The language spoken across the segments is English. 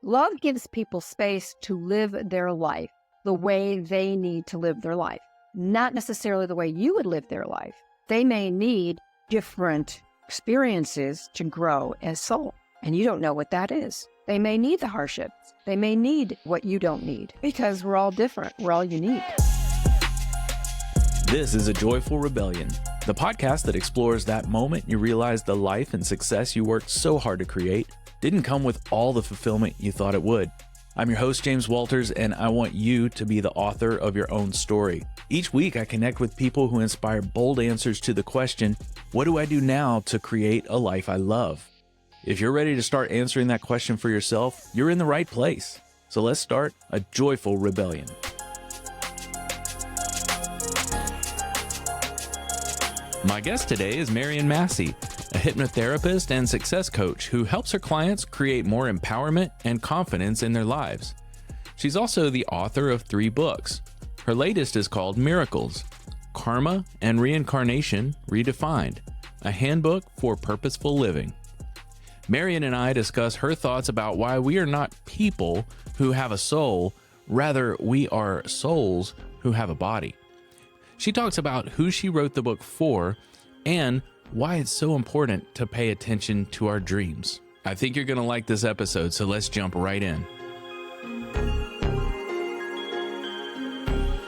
Love gives people space to live their life the way they need to live their life, not necessarily the way you would live their life. They may need different experiences to grow as soul, and you don't know what that is. They may need the hardships. They may need what you don't need, because we're all different. We're all unique. This is A Joyful Rebellion, the podcast that explores that moment you realize the life and success you worked so hard to create didn't come with all the fulfillment you thought it would. I'm your host, James Walters, and I want you to be the author of your own story. Each week, I connect with people who inspire bold answers to the question, what do I do now to create a life I love? If you're ready to start answering that question for yourself, you're in the right place. So let's start a joyful rebellion. My guest today is Marian Massie, a hypnotherapist and success coach who helps her clients create more empowerment and confidence in their lives. She's also the author of 3 books. Her latest is called Miracles, Karma and Reincarnation Redefined, a handbook for purposeful living. Marian and I discuss her thoughts about why we are not people who have a soul, rather we are souls who have a body. She talks about who she wrote the book for and why it's so important to pay attention to our dreams. I think you're going to like this episode, so let's jump right in.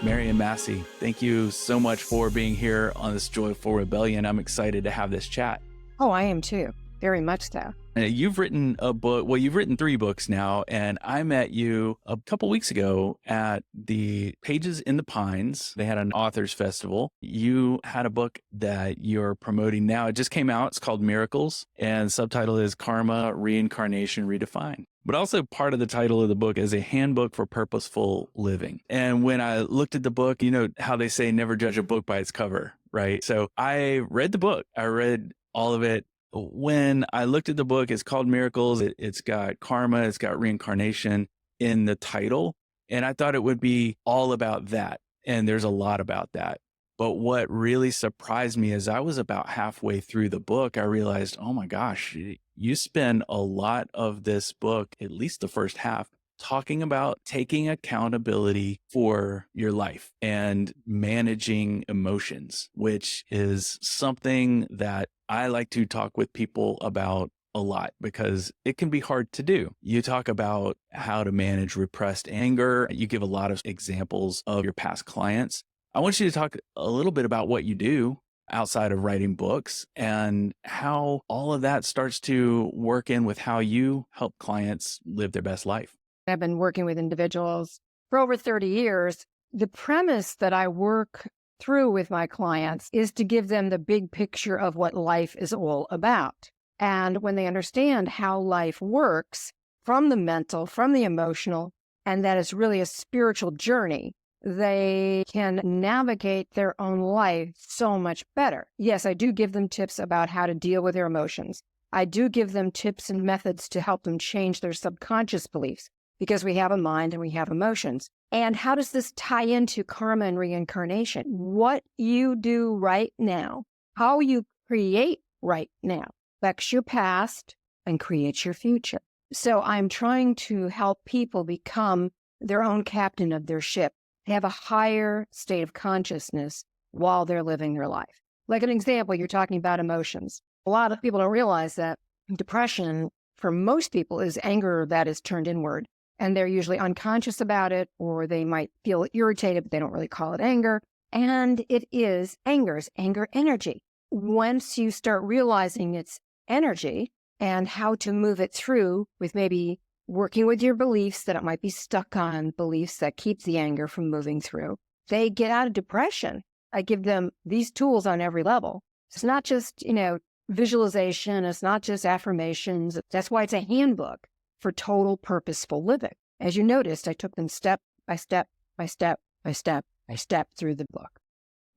Marian Massie, thank you so much for being here on this Joyful Rebellion. I'm excited to have this chat. Oh, I am too. Very much so. You've written a book. Well, you've written 3 books now, and I met you a couple weeks ago at the Pages in the Pines. They had an authors festival. You had a book that you're promoting now. It just came out. It's called Miracles, and subtitle is Karma, Reincarnation Redefined. But also part of the title of the book is a handbook for purposeful living. And when I looked at the book, you know how they say never judge a book by its cover, right? So I read the book. I read all of it. When I looked at the book, it's called Miracles. It's got karma, it's got reincarnation in the title. And I thought it would be all about that. And there's a lot about that. But what really surprised me is I was about halfway through the book, I realized, oh my gosh, you spend a lot of this book, at least the first half, talking about taking accountability for your life and managing emotions, which is something that I like to talk with people about a lot because it can be hard to do. You talk about how to manage repressed anger. You give a lot of examples of your past clients. I want you to talk a little bit about what you do outside of writing books and how all of that starts to work in with how you help clients live their best life. I've been working with individuals for over 30 years. The premise that I work through with my clients is to give them the big picture of what life is all about. And when they understand how life works from the mental, from the emotional, and that it's really a spiritual journey, they can navigate their own life so much better. Yes, I do give them tips about how to deal with their emotions. I do give them tips and methods to help them change their subconscious beliefs, because we have a mind and we have emotions. And how does this tie into karma and reincarnation? What you do right now, how you create right now, affects your past and creates your future. So I'm trying to help people become their own captain of their ship, have a higher state of consciousness while they're living their life. Like an example, you're talking about emotions. A lot of people don't realize that depression, for most people, is anger that is turned inward. And they're usually unconscious about it, or they might feel irritated, but they don't really call it anger. And it is anger, it's anger energy. Once you start realizing it's energy and how to move it through with maybe working with your beliefs that it might be stuck on, beliefs that keep the anger from moving through, they get out of depression. I give them these tools on every level. It's not just, visualization. It's not just affirmations. That's why it's a handbook for total purposeful living. As you noticed, I took them step by step by step by step by step through the book.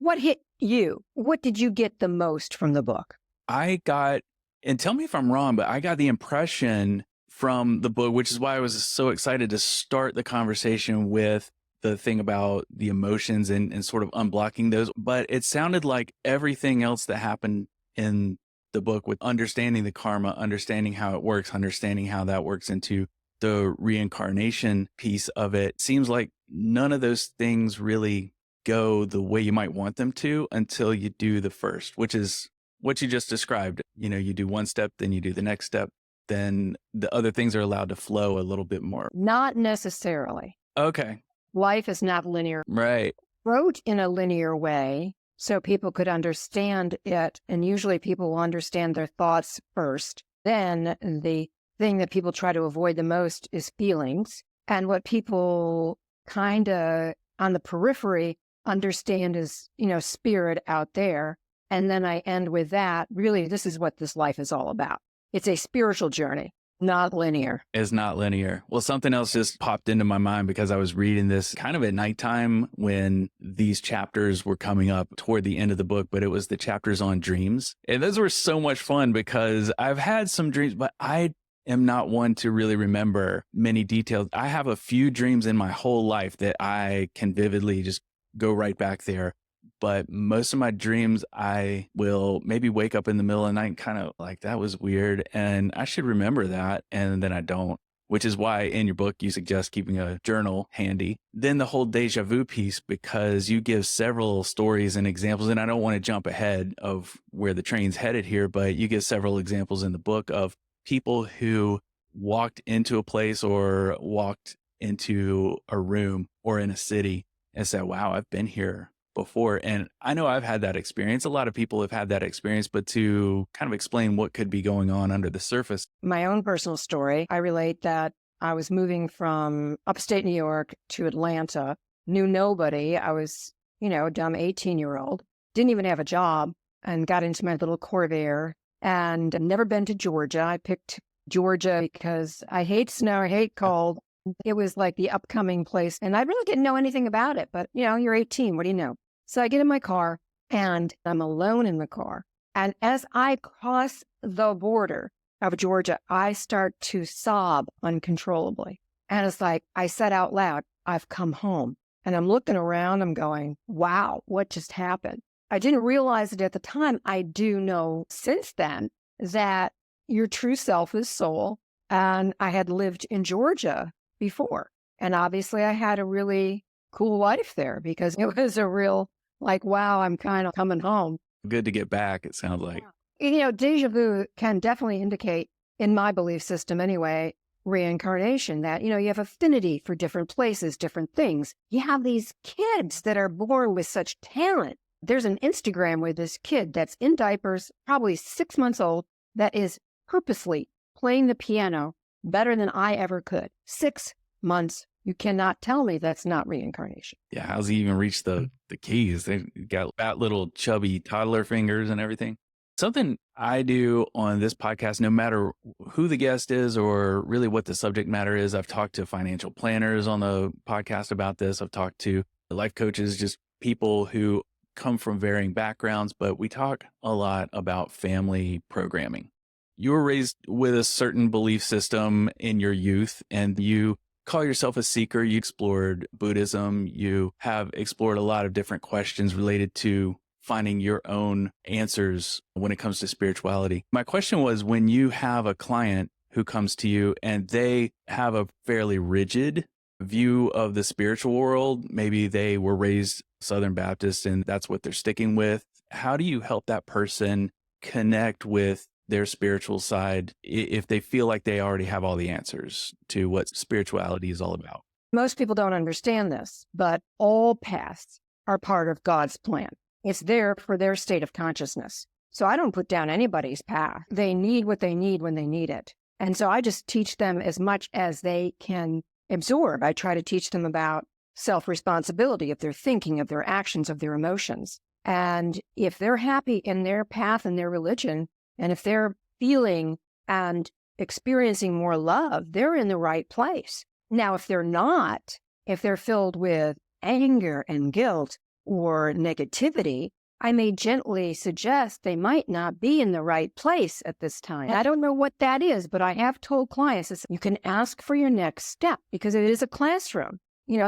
What hit you? What did you get the most from the book? I got, and tell me if I'm wrong, but I got the impression from the book, which is why I was so excited to start the conversation with the thing about the emotions and sort of unblocking those. But it sounded like everything else that happened in the book with understanding the karma, understanding how it works, understanding how that works into the reincarnation piece of it, seems like none of those things really go the way you might want them to until you do the first, which is what you just described. You do one step, then you do the next step, then the other things are allowed to flow a little bit more. Not necessarily. Okay. Life is not linear. Right. Wrote in a linear way so people could understand it. And usually people will understand their thoughts first. Then the thing that people try to avoid the most is feelings. And what people kind of on the periphery understand is, spirit out there. And then I end with that. Really, this is what this life is all about. It's a spiritual journey, not linear. It's not linear. Well, something else just popped into my mind because I was reading this kind of at nighttime when these chapters were coming up toward the end of the book, but it was the chapters on dreams. And those were so much fun because I've had some dreams, but I am not one to really remember many details. I have a few dreams in my whole life that I can vividly just go right back there. But most of my dreams, I will maybe wake up in the middle of the night and kind of like, that was weird. And I should remember that. And then I don't, which is why in your book, you suggest keeping a journal handy. Then the whole deja vu piece, because you give several stories and examples, and I don't want to jump ahead of where the train's headed here, but you give several examples in the book of people who walked into a place or walked into a room or in a city and said, wow, I've been here before. And I know I've had that experience. A lot of people have had that experience, but to kind of explain what could be going on under the surface. My own personal story, I relate that I was moving from upstate New York to Atlanta, knew nobody. I was, a dumb 18-year-old, didn't even have a job, and got into my little Corvair and I'd never been to Georgia. I picked Georgia because I hate snow, I hate cold. It was like the upcoming place. And I really didn't know anything about it. But, you're 18. What do you know? So I get in my car and I'm alone in the car. And as I cross the border of Georgia, I start to sob uncontrollably. And it's like I said out loud, I've come home. And I'm looking around. I'm going, wow, what just happened? I didn't realize it at the time. I do know since then that your true self is soul. And I had lived in Georgia before. And obviously I had a really cool life there because it was a real, like, wow, I'm kind of coming home. Good to get back, it sounds like. Deja vu can definitely indicate, in my belief system anyway, reincarnation, that, you have affinity for different places, different things. You have these kids that are born with such talent. There's an Instagram with this kid that's in diapers, probably 6 months old, that is purposely playing the piano better than I ever could. 6 months. You cannot tell me that's not reincarnation. Yeah, how's he even reach the keys? They've got that little chubby toddler fingers and everything. Something I do on this podcast, no matter who the guest is or really what the subject matter is, I've talked to financial planners on the podcast about this. I've talked to life coaches, just people who come from varying backgrounds, but we talk a lot about family programming. You were raised with a certain belief system in your youth, and you call yourself a seeker. You explored Buddhism. You have explored a lot of different questions related to finding your own answers when it comes to spirituality. My question was, when you have a client who comes to you and they have a fairly rigid view of the spiritual world, maybe they were raised Southern Baptist and that's what they're sticking with. How do you help that person connect with their spiritual side if they feel like they already have all the answers to what spirituality is all about? Most people don't understand this, but all paths are part of God's plan. It's there for their state of consciousness. So I don't put down anybody's path. They need what they need when they need it. And so I just teach them as much as they can absorb. I try to teach them about self-responsibility of their thinking, of their actions, of their emotions. And if they're happy in their path and their religion, and if they're feeling and experiencing more love, they're in the right place. Now, if they're not, if they're filled with anger and guilt or negativity, I may gently suggest they might not be in the right place at this time. I don't know what that is, but I have told clients that you can ask for your next step because it is a classroom.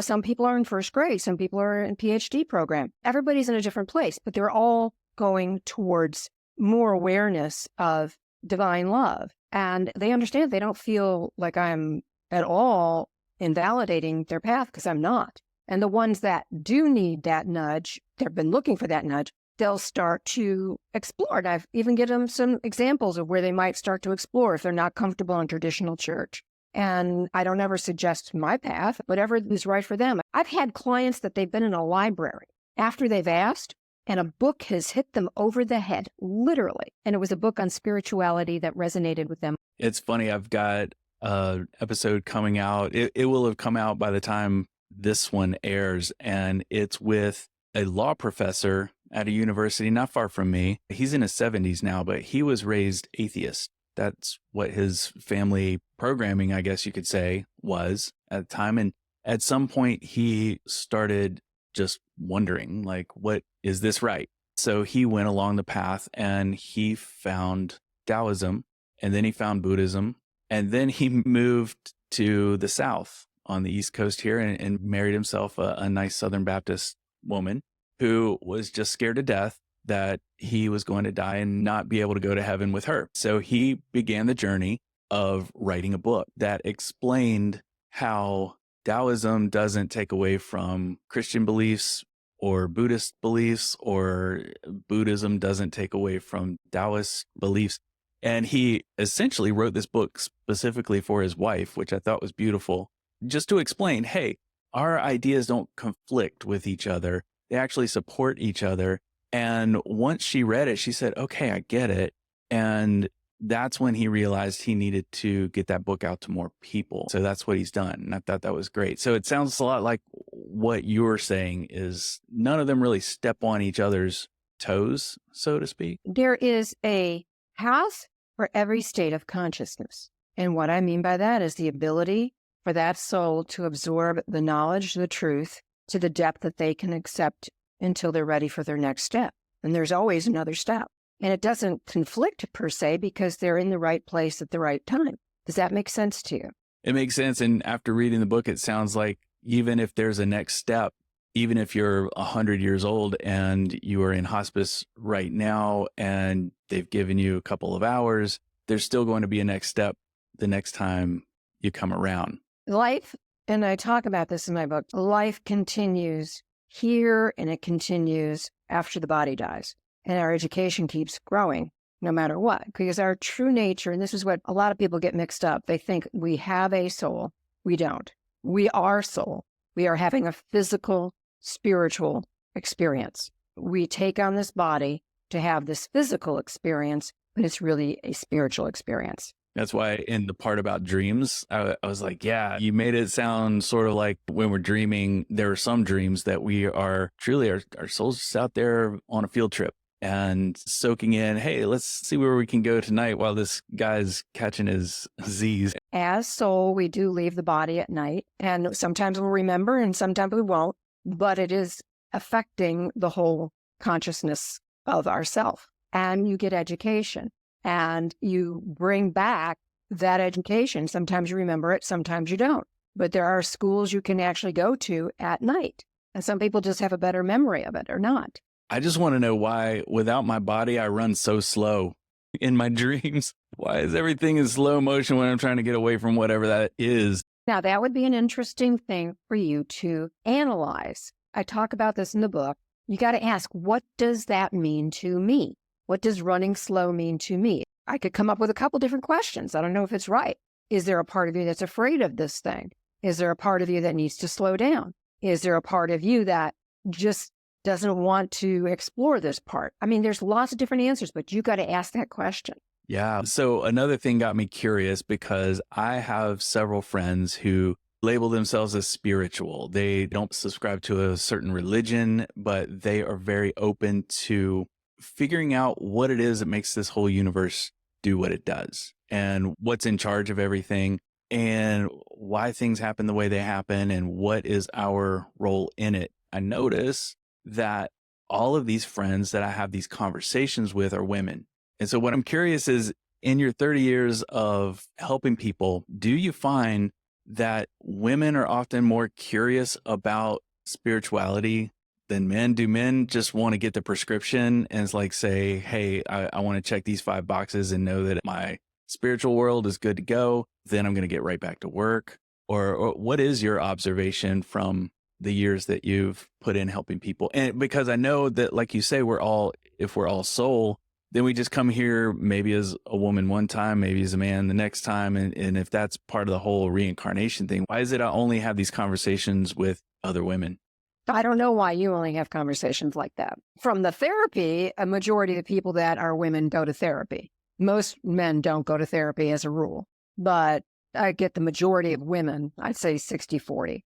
Some people are in first grade, some people are in PhD program. Everybody's in a different place, but they're all going towards more awareness of divine love. And they understand they don't feel like I'm at all invalidating their path, because I'm not. And the ones that do need that nudge, they've been looking for that nudge, they'll start to explore. And I've even given them some examples of where they might start to explore if they're not comfortable in traditional church. And I don't ever suggest my path, whatever is right for them. I've had clients that they've been in a library after they've asked, and a book has hit them over the head, literally. And it was a book on spirituality that resonated with them. It's funny. I've got an episode coming out. It will have come out by the time this one airs. And it's with a law professor at a university not far from me. He's in his 70s now, but he was raised atheist. That's what his family programming, I guess you could say, was at the time. And at some point, he started just wondering, like, what is this right? So he went along the path and he found Taoism, and then he found Buddhism, and then he moved to the South on the East Coast here and married himself a nice Southern Baptist woman who was just scared to death that he was going to die and not be able to go to heaven with her. So he began the journey of writing a book that explained how Taoism doesn't take away from Christian beliefs or Buddhist beliefs, or Buddhism doesn't take away from Taoist beliefs. And he essentially wrote this book specifically for his wife, which I thought was beautiful, just to explain, hey, our ideas don't conflict with each other. They actually support each other. And once she read it, she said, okay, I get it. And that's when he realized he needed to get that book out to more people. So that's what he's done. And I thought that was great. So it sounds a lot like what you're saying is none of them really step on each other's toes, so to speak. There is a path for every state of consciousness. And what I mean by that is the ability for that soul to absorb the knowledge, the truth, to the depth that they can accept until they're ready for their next step. And there's always another step. And it doesn't conflict per se because they're in the right place at the right time. Does that make sense to you? It makes sense. And after reading the book, it sounds like even if there's a next step, even if you're 100 years old and you are in hospice right now and they've given you a couple of hours, there's still going to be a next step the next time you come around. Life, and I talk about this in my book, life continues here and it continues after the body dies. And our education keeps growing no matter what, because our true nature, and this is what a lot of people get mixed up. They think we have a soul. We don't. We are soul. We are having a physical, spiritual experience. We take on this body to have this physical experience, but it's really a spiritual experience. That's why in the part about dreams, I was like, yeah, you made it sound sort of like when we're dreaming, there are some dreams that we are truly, our soul's just out there on a field trip and soaking in, hey, let's see where we can go tonight while this guy's catching his Z's. As soul, we do leave the body at night, and sometimes we'll remember and sometimes we won't, but it is affecting the whole consciousness of ourself. And you get education and you bring back that education. Sometimes you remember it, sometimes you don't. But there are schools you can actually go to at night. And some people just have a better memory of it or not. I just want to know why, without my body, I run so slow in my dreams. Why is everything in slow motion when I'm trying to get away from whatever that is? Now, that would be an interesting thing for you to analyze. I talk about this in the book. You got to ask, what does that mean to me? What does running slow mean to me? I could come up with a couple different questions. I don't know if it's right. Is there a part of you that's afraid of this thing? Is there a part of you that needs to slow down? Is there a part of you that just doesn't want to explore this part? I mean, there's lots of different answers, but you got to ask that question. Yeah. So another thing got me curious because I have several friends who label themselves as spiritual. They don't subscribe to a certain religion, but they are very open to figuring out what it is that makes this whole universe do what it does and what's in charge of everything and why things happen the way they happen and what is our role in it. I notice that all of these friends that I have these conversations with are women. And so what I'm curious is, in your 30 years of helping people, do you find that women are often more curious about spirituality than men? Do men just want to get the prescription and it's like say, hey, I want to check these 5 boxes and know that my spiritual world is good to go. Then I'm going to get right back to work. Or what is your observation from the years that you've put in helping people? And because I know that, like you say, if we're all soul, then we just come here maybe as a woman one time, maybe as a man the next time. And if that's part of the whole reincarnation thing, why is it I only have these conversations with other women? I don't know why you only have conversations like that. From the therapy, a majority of the people that are women go to therapy. Most men don't go to therapy as a rule, but I get the majority of women, I'd say 60-40.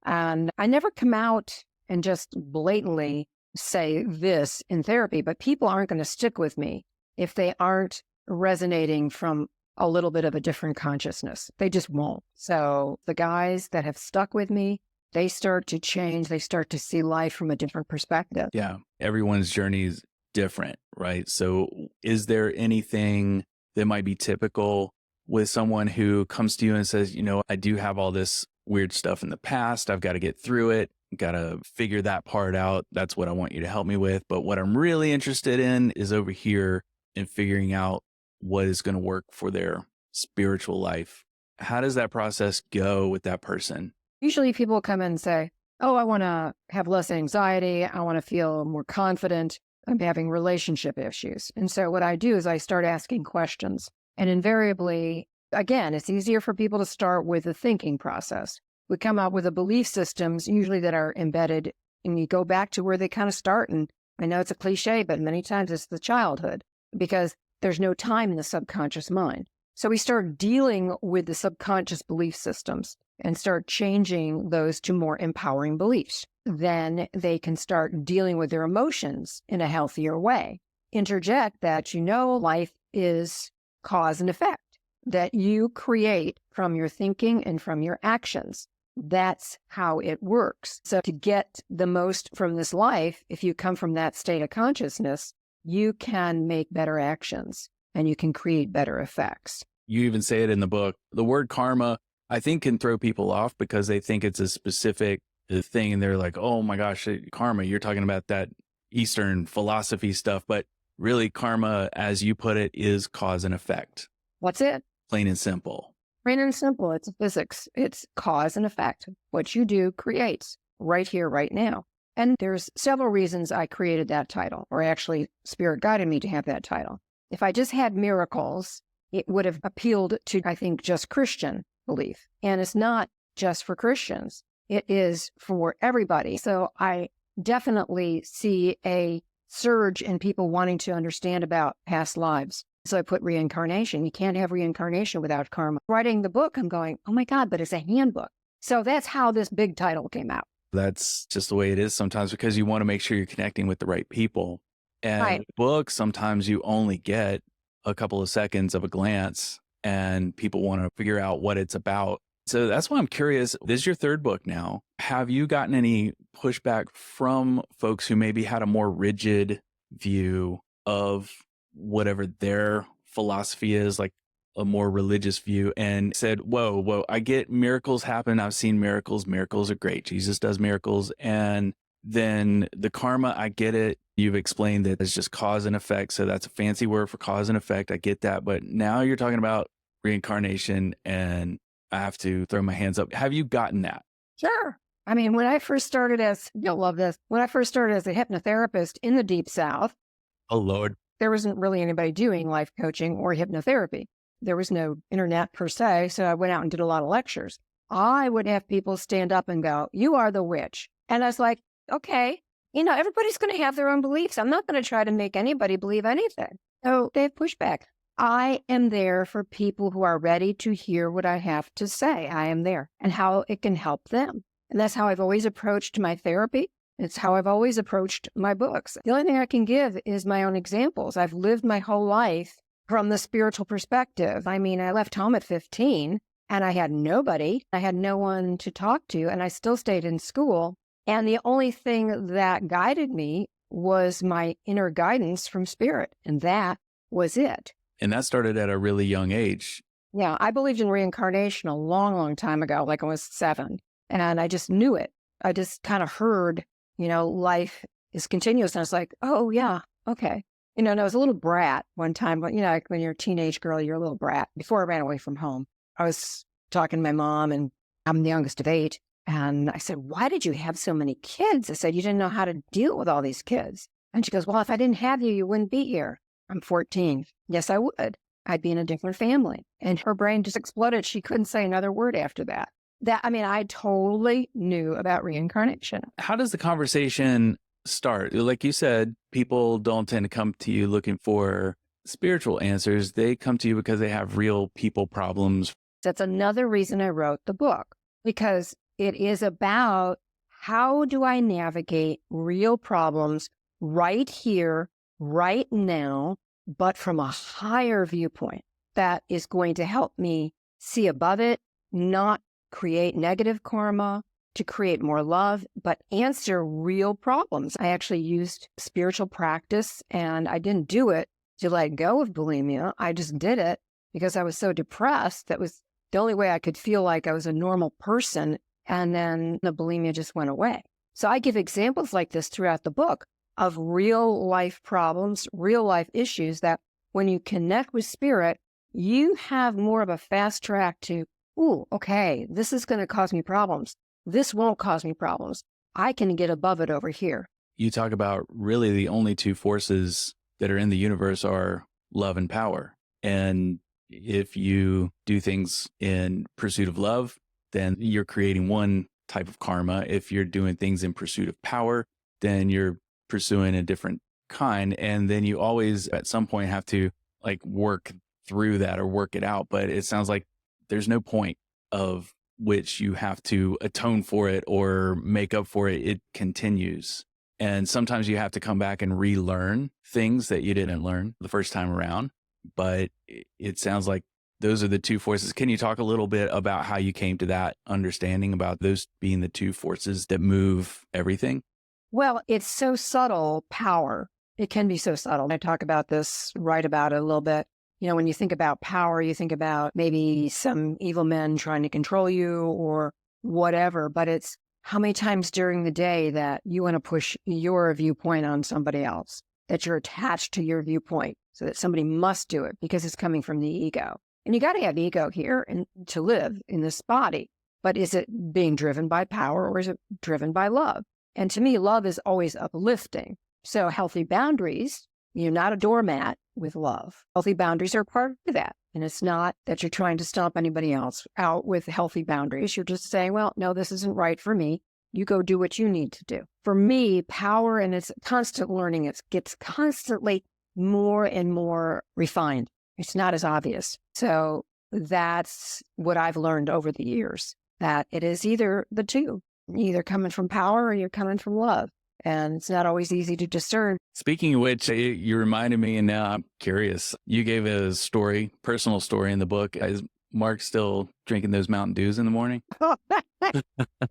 And I never come out and just blatantly say this in therapy, but people aren't going to stick with me if they aren't resonating from a little bit of a different consciousness. They just won't. So the guys that have stuck with me, they start to change. They start to see life from a different perspective. Yeah. Everyone's journey is different, right? So is there anything that might be typical with someone who comes to you and says, I do have all this weird stuff in the past. I've got to get through it. Got to figure that part out. That's what I want you to help me with. But what I'm really interested in is over here in figuring out what is going to work for their spiritual life. How does that process go with that person? Usually people come in and say, oh, I want to have less anxiety. I want to feel more confident. I'm having relationship issues. And so what I do is I start asking questions. And invariably, again, it's easier for people to start with the thinking process. We come up with the belief systems usually that are embedded, and you go back to where they kind of start. And I know it's a cliche, but many times it's the childhood because there's no time in the subconscious mind. So we start dealing with the subconscious belief systems and start changing those to more empowering beliefs. Then they can start dealing with their emotions in a healthier way. Interject that life is cause and effect, that you create from your thinking and from your actions. That's how it works. So to get the most from this life, if you come from that state of consciousness, you can make better actions and you can create better effects. You even say it in the book. The word karma, I think, can throw people off because they think it's a specific thing. And they're like, oh my gosh, karma, you're talking about that Eastern philosophy stuff. But really, karma, as you put it, is cause and effect. What's it? Plain and simple. Plain and simple. It's physics. It's cause and effect. What you do creates right here, right now. And there's several reasons I created that title, or actually Spirit guided me to have that title. If I just had miracles, it would have appealed to, I think, just Christian belief. And it's not just for Christians. It is for everybody. So I definitely see a surge in people wanting to understand about past lives. So I put reincarnation. You can't have reincarnation without karma. Writing the book, I'm going, oh my God, but it's a handbook. So that's how this big title came out. That's just the way it is sometimes because you want to make sure you're connecting with the right people. And Right. books, sometimes you only get a couple of seconds of a glance and people want to figure out what it's about. So that's why I'm curious. This is your third book now. Have you gotten any pushback from folks who maybe had a more rigid view of whatever their philosophy is, like a more religious view, and said, whoa, I get miracles happen. I've seen miracles. Miracles are great. Jesus does miracles. And then the karma, I get it. You've explained that it's just cause and effect. So that's a fancy word for cause and effect. I get that. But now you're talking about reincarnation and I have to throw my hands up. Have you gotten that? Sure. I mean, when I first started you'll love this, when I first started as a hypnotherapist in the Deep South, Oh, Lord. there wasn't really anybody doing life coaching or hypnotherapy. There was no internet per se, so I went out and did a lot of lectures. I would have people stand up and go, you are the witch. And I was like, okay, everybody's going to have their own beliefs. I'm not going to try to make anybody believe anything. So they have pushback. I am there for people who are ready to hear what I have to say. I am there and how it can help them. And that's how I've always approached my therapy. It's how I've always approached my books. The only thing I can give is my own examples. I've lived my whole life from the spiritual perspective. I mean, I left home at 15 and I had nobody. I had no one to talk to, and I still stayed in school. And the only thing that guided me was my inner guidance from spirit. And that was it. And that started at a really young age. Yeah, I believed in reincarnation a long, long time ago, like I was 7. And I just knew it. I just kind of heard, life is continuous. And I was like, oh, yeah, okay. And I was a little brat one time, but like when you're a teenage girl, you're a little brat. Before I ran away from home, I was talking to my mom, and I'm the youngest of 8. And I said, "Why did you have so many kids?" I said, "You didn't know how to deal with all these kids." And she goes, "Well, if I didn't have you, you wouldn't be here." I'm 14. Yes, I would. I'd be in a different family. And her brain just exploded. She couldn't say another word after that. I totally knew about reincarnation. How does the conversation start? Like you said, people don't tend to come to you looking for spiritual answers. They come to you because they have real people problems. That's another reason I wrote the book, because it is about how do I navigate real problems right here, right now, but from a higher viewpoint that is going to help me see above it, not create negative karma, to create more love, but answer real problems. I actually used spiritual practice, and I didn't do it to let go of bulimia. I just did it because I was so depressed. That was the only way I could feel like I was a normal person. And then the bulimia just went away. So I give examples like this throughout the book of real life problems, real life issues that when you connect with spirit, you have more of a fast track to, ooh, okay, this is going to cause me problems. This won't cause me problems. I can get above it over here. You talk about really the only two forces that are in the universe are love and power. And if you do things in pursuit of love, then you're creating one type of karma. If you're doing things in pursuit of power, then you're pursuing a different kind. And then you always at some point have to like work through that or work it out. But it sounds like there's no point of which you have to atone for it or make up for it. It continues. And sometimes you have to come back and relearn things that you didn't learn the first time around. But it sounds like those are the two forces. Can you talk a little bit about how you came to that understanding about those being the two forces that move everything? Well, it's so subtle, power. It can be so subtle. I talk about this, write about it a little bit. When you think about power, you think about maybe some evil men trying to control you or whatever, but it's how many times during the day that you want to push your viewpoint on somebody else, that you're attached to your viewpoint so that somebody must do it because it's coming from the ego. And you got to have ego here and to live in this body. But is it being driven by power or is it driven by love? And to me, love is always uplifting. So healthy boundaries, you're not a doormat with love. Healthy boundaries are part of that. And it's not that you're trying to stomp anybody else out with healthy boundaries. You're just saying, well, no, this isn't right for me. You go do what you need to do. For me, power and it's constant learning. It gets constantly more and more refined. It's not as obvious. So that's what I've learned over the years, that it is either the two, either coming from power or you're coming from love. And it's not always easy to discern. Speaking of which, you reminded me, and now I'm curious. You gave a story, personal story in the book. Is Mark still drinking those Mountain Dews in the morning?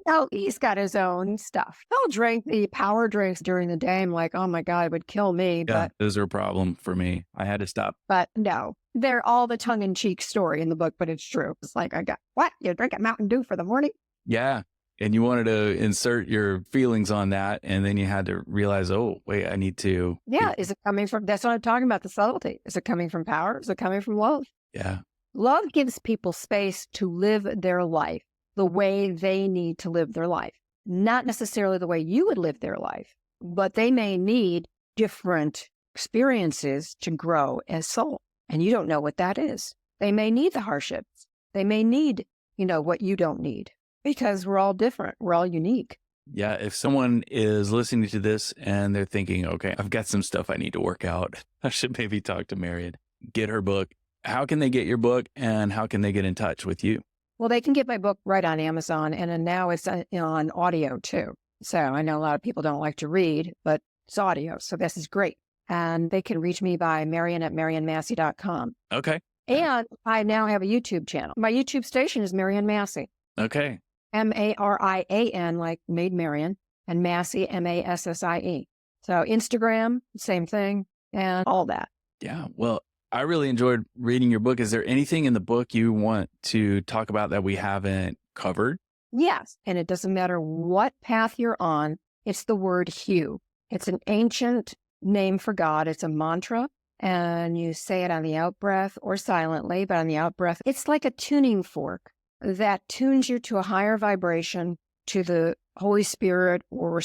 No, he's got his own stuff. He'll drink the power drinks during the day. I'm like, oh my God, it would kill me. Yeah, but those are a problem for me. I had to stop. But no, they're all the tongue-in-cheek story in the book, but it's true. It's like, what? You drink a Mountain Dew for the morning? Yeah. And you wanted to insert your feelings on that. And then you had to realize, oh, wait, I need to. Yeah. Is it coming from, that's what I'm talking about, the subtlety. Is it coming from power? Is it coming from love? Yeah. Love gives people space to live their life the way they need to live their life. Not necessarily the way you would live their life, but they may need different experiences to grow as soul. And you don't know what that is. They may need the hardships. They may need, what you don't need. Because we're all different. We're all unique. Yeah. If someone is listening to this and they're thinking, okay, I've got some stuff I need to work out, I should maybe talk to Marian, get her book. How can they get your book and how can they get in touch with you? Well, they can get my book right on Amazon. And then now it's on audio too. So I know a lot of people don't like to read, but it's audio. So this is great. And they can reach me by Marian@MarianMassie.com. Okay. And I now have a YouTube channel. My YouTube station is Marian Massie. Okay. Marian, like Maid Marian, and Massie, Massie. So Instagram, same thing, and all that. Yeah. Well, I really enjoyed reading your book. Is there anything in the book you want to talk about that we haven't covered? Yes. And it doesn't matter what path you're on. It's the word hue. It's an ancient name for God. It's a mantra, and you say it on the out breath or silently, but on the out breath, it's like a tuning fork that tunes you to a higher vibration, to the Holy Spirit or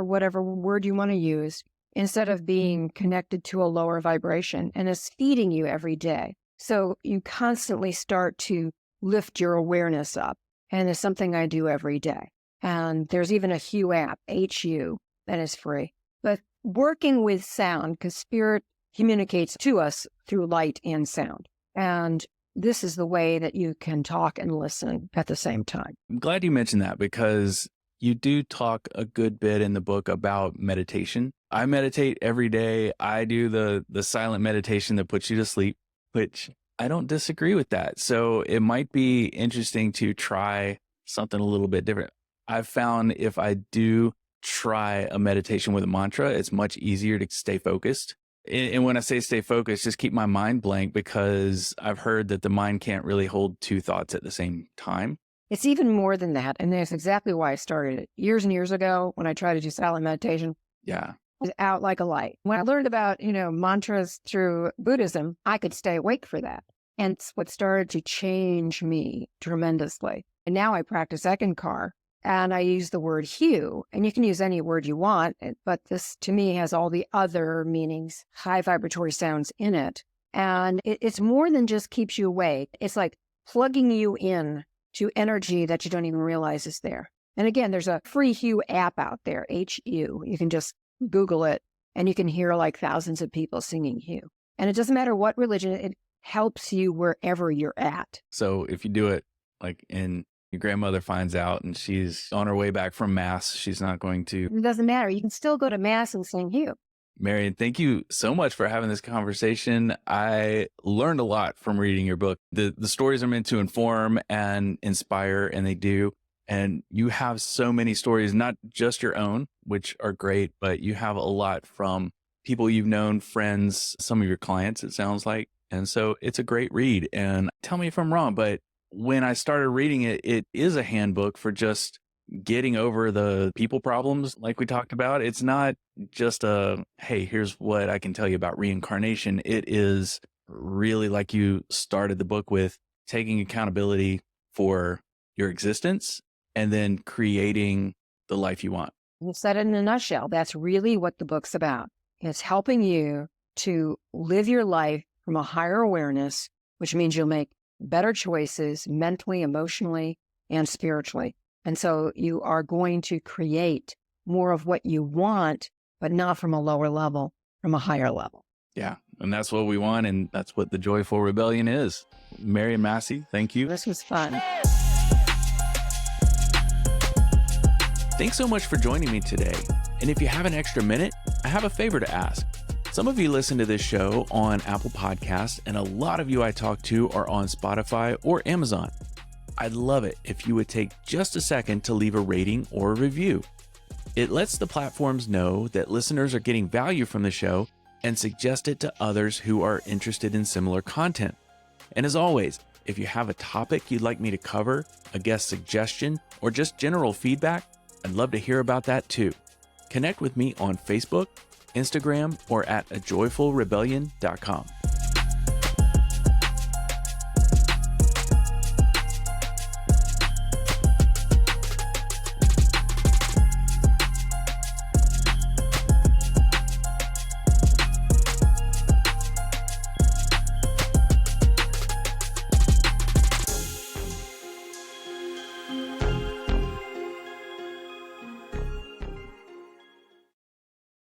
whatever word you want to use, instead of being connected to a lower vibration, and it's feeding you every day. So you constantly start to lift your awareness up. And it's something I do every day. And there's even a Hue app, HU, that is free. But working with sound, because spirit communicates to us through light and sound. And this is the way that you can talk and listen at the same time. I'm glad you mentioned that, because you do talk a good bit in the book about meditation. I meditate every day. I do the silent meditation that puts you to sleep, which I don't disagree with that. So it might be interesting to try something a little bit different. I've found if I do try a meditation with a mantra, it's much easier to stay focused. And when I say stay focused, just keep my mind blank, because I've heard that the mind can't really hold two thoughts at the same time. It's even more than that. And that's exactly why I started it. Years and years ago, when I tried to do silent meditation, Yeah. it was out like a light. When I learned about, mantras through Buddhism, I could stay awake for that. And it's what started to change me tremendously. And now I practice Eckankar, and I use the word hue. And you can use any word you want, but this to me has all the other meanings, high vibratory sounds in it. And it's more than just keeps you awake. It's like plugging you in to energy that you don't even realize is there. And again, there's a free Hue app out there, HU. You can just Google it, and you can hear like thousands of people singing Hue. And it doesn't matter what religion, it helps you wherever you're at. So if you do it like in your grandmother finds out and she's on her way back from Mass, she's not going to. It doesn't matter. You can still go to Mass and sing Hue. Marian, thank you so much for having this conversation. I learned a lot from reading your book. The stories are meant to inform and inspire, and they do. And you have so many stories, not just your own, which are great, but you have a lot from people you've known, friends, some of your clients, it sounds like. And so it's a great read. And tell me if I'm wrong, but when I started reading it, it is a handbook for just getting over the people problems like we talked about. It's not just a, hey, here's what I can tell you about reincarnation. It is really, like you started the book with, taking accountability for your existence and then creating the life you want. You said it in a nutshell. That's really what the book's about. It's helping you to live your life from a higher awareness, which means you'll make better choices mentally, emotionally, and spiritually. And so you are going to create more of what you want, but not from a lower level, from a higher level. Yeah. And that's what we want. And that's what the Joyful Rebellion is. Marian Massie, thank you. This was fun. Thanks so much for joining me today. And if you have an extra minute, I have a favor to ask. Some of you listen to this show on Apple Podcasts, and a lot of you I talk to are on Spotify or Amazon. I'd love it if you would take just a second to leave a rating or a review. It lets the platforms know that listeners are getting value from the show and suggest it to others who are interested in similar content. And as always, if you have a topic you'd like me to cover, a guest suggestion, or just general feedback, I'd love to hear about that too. Connect with me on Facebook, Instagram, or at ajoyfulrebellion.com.